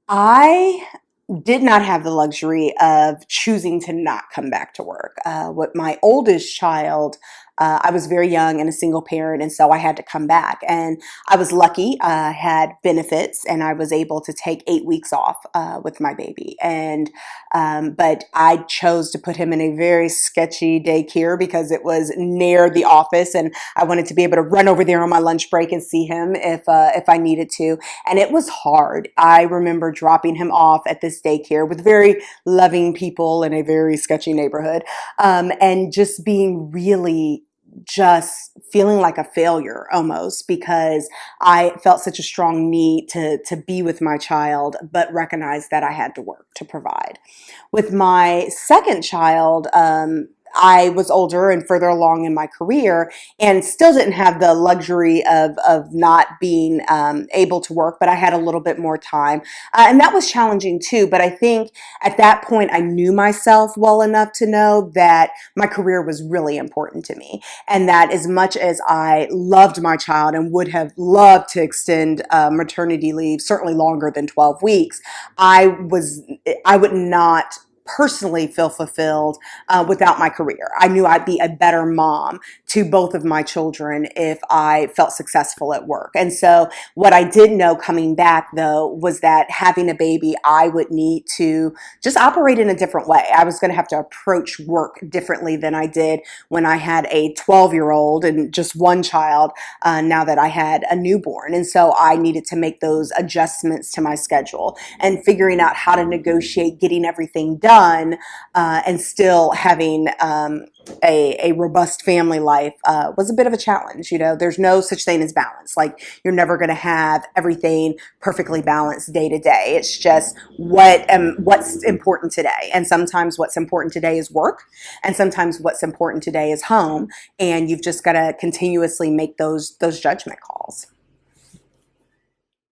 I did not have the luxury of choosing to not come back to work. With my oldest child, I was very young and a single parent, and so I had to come back. And I was lucky, had benefits, and I was able to take 8 weeks off with my baby. But I chose to put him in a very sketchy daycare because it was near the office, and I wanted to be able to run over there on my lunch break and see him if I needed to. And it was hard. I remember dropping him off at this daycare with very loving people in a very sketchy neighborhood, and just being really just feeling like a failure almost because I felt such a strong need to be with my child, but recognized that I had to work to provide. With my second child, I was older and further along in my career and still didn't have the luxury of not being able to work, but I had a little bit more time. And that was challenging too. But I think at that point, I knew myself well enough to know that my career was really important to me. And that as much as I loved my child and would have loved to extend maternity leave, certainly longer than 12 weeks, I would not personally feel fulfilled without my career. I knew I'd be a better mom to both of my children if I felt successful at work. And so what I did know coming back though was that having a baby, I would need to just operate in a different way. I was going to have to approach work differently than I did when I had a 12-year-old and just one child, now that I had a newborn. And so I needed to make those adjustments to my schedule and figuring out how to negotiate getting everything done, and still having a robust family life was a bit of a challenge. You know, there's no such thing as balance. Like you're never going to have everything perfectly balanced day to day. It's just what's important today. And sometimes what's important today is work, and sometimes what's important today is home. And you've just got to continuously make those judgment calls.